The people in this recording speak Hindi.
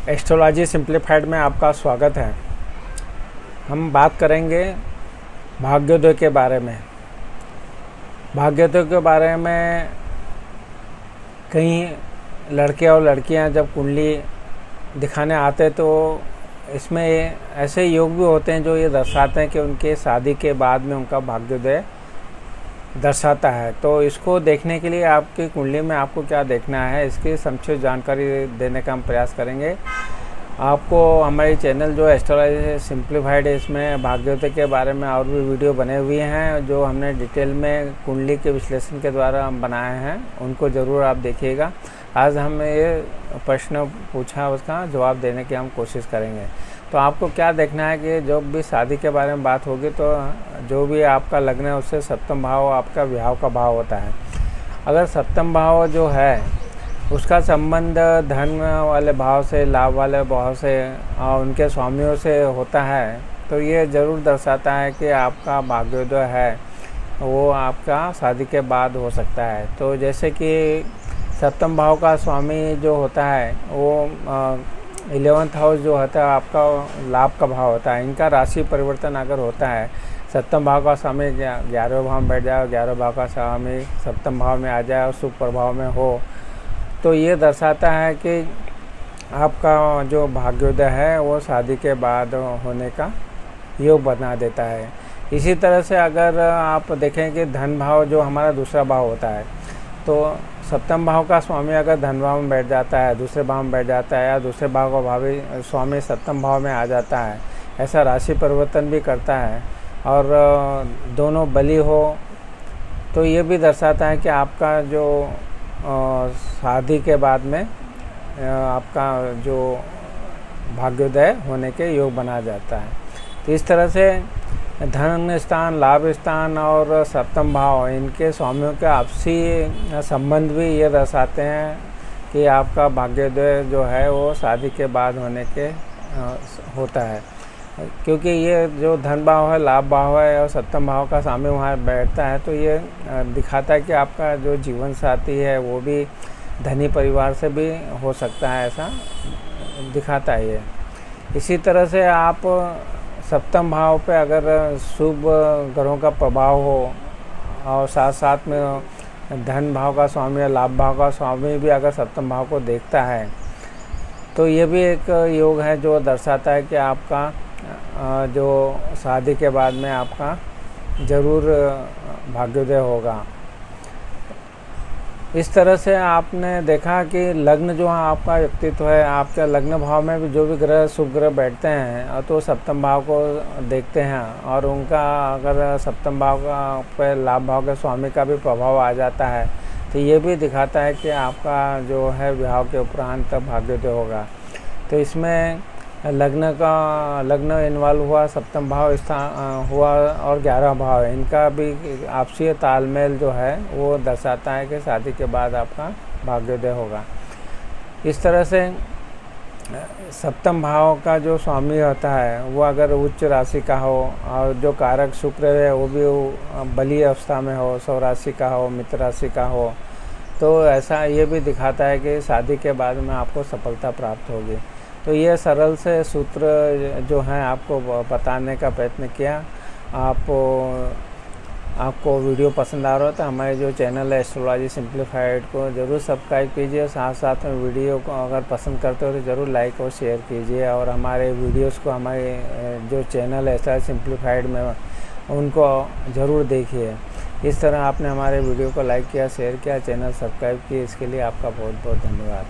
एस्ट्रोलॉजी सिंप्लीफाइड में आपका स्वागत है। हम बात करेंगे भाग्योदय के बारे में। भाग्योदय के बारे में कई लड़के और लड़कियां जब कुंडली दिखाने आते तो इसमें ऐसे योग भी होते हैं जो ये दर्शाते हैं कि उनके शादी के बाद में उनका भाग्योदय दर्शाता है। तो इसको देखने के लिए आपकी कुंडली में आपको क्या देखना है, इसकी संक्षिप्त जानकारी देने का हम प्रयास करेंगे। आपको हमारे चैनल जो एस्ट्रोलॉजी सिंप्लीफाइड है, इसमें भाग्योदय के बारे में और भी वीडियो बने हुए हैं जो हमने डिटेल में कुंडली के विश्लेषण के द्वारा हम बनाए हैं, उनको ज़रूर आप देखिएगा। आज हम ये प्रश्न पूछा, उसका जवाब देने की हम कोशिश करेंगे। तो आपको क्या देखना है कि जब भी शादी के बारे में बात होगी तो जो भी आपका लग्न है उससे सप्तम भाव आपका विवाह का भाव होता है। अगर सप्तम भाव जो है उसका संबंध धन वाले भाव से, लाभ वाले भाव से और उनके स्वामियों से होता है तो ये ज़रूर दर्शाता है कि आपका भाग्योदय है वो आपका शादी के बाद हो सकता है। तो जैसे कि सप्तम भाव का स्वामी जो होता है वो 11th हाउस जो होता है आपका लाभ का भाव होता है। इनका राशि परिवर्तन अगर होता है, सप्तम भाव का स्वामी 11वें भाव में बैठ जाए, 11वें भाव का स्वामी सप्तम भाव में आ जाए और शुभ प्रभाव में हो, तो ये दर्शाता है कि आपका जो भाग्योदय है वो शादी के बाद होने का योग बना देता है। इसी तरह से अगर आप देखें कि धन भाव जो हमारा दूसरा भाव होता है, तो सप्तम भाव का स्वामी अगर धन भाव में बैठ जाता है, दूसरे भाव में बैठ जाता है या दूसरे भाव का भावी स्वामी सप्तम भाव में आ जाता है, ऐसा राशि परिवर्तन भी करता है और दोनों बली हो, तो ये भी दर्शाता है कि आपका जो शादी के बाद में आपका जो भाग्योदय होने के योग बना जाता है। तो इस तरह से धन स्थान, लाभ स्थान और सप्तम भाव, इनके स्वामियों के आपसी संबंध भी ये दर्शाते हैं कि आपका भाग्योदय जो है वो शादी के बाद होने के होता है। क्योंकि ये जो धन भाव है, लाभ भाव है और सप्तम भाव का स्वामी वहाँ बैठता है, तो ये दिखाता है कि आपका जो जीवन साथी है वो भी धनी परिवार से भी हो सकता है, ऐसा दिखाता है ये। इसी तरह से आप सप्तम भाव पे अगर शुभ ग्रहों का प्रभाव हो और साथ साथ में धन भाव का स्वामी या लाभ भाव का स्वामी भी अगर सप्तम भाव को देखता है, तो ये भी एक योग है जो दर्शाता है कि आपका जो शादी के बाद में आपका ज़रूर भाग्योदय होगा। इस तरह से आपने देखा कि लग्न जो है आपका व्यक्तित्व है, आपके लग्न भाव में भी जो भी ग्रह शुभ ग्रह बैठते हैं तो सप्तम भाव को देखते हैं और उनका अगर सप्तम भाव का पे लाभ भाव के स्वामी का भी प्रभाव आ जाता है तो ये भी दिखाता है कि आपका जो है विवाह के उपरांत भाग्योदय होगा। तो इसमें लग्न इन्वॉल्व हुआ, सप्तम भाव स्थान हुआ और 11वां भाव, इनका भी आपसी तालमेल जो है वो दर्शाता है कि शादी के बाद आपका भाग्योदय होगा। इस तरह से सप्तम भाव का जो स्वामी होता है वो अगर उच्च राशि का हो और जो कारक शुक्र है वो भी बली अवस्था में हो, सौ राशि का हो, मित्र राशि का हो, तो ऐसा ये भी दिखाता है कि शादी के बाद में आपको सफलता प्राप्त होगी। तो ये सरल से सूत्र जो हैं आपको बताने का प्रयत्न किया। आपको वीडियो पसंद आ रहा हो तो हमारे जो चैनल है एस्ट्रोलॉजी सिंप्लीफाइड को ज़रूर सब्सक्राइब कीजिए। साथ साथ में वीडियो को अगर पसंद करते हो तो ज़रूर लाइक और शेयर कीजिए और हमारे वीडियोस को हमारे जो चैनल है एस्ट्रोलॉजी सिंप्लीफाइड में उनको ज़रूर देखिए। इस तरह आपने हमारे वीडियो को लाइक किया, शेयर किया, चैनल सब्सक्राइब किया, इसके लिए आपका बहुत बहुत धन्यवाद।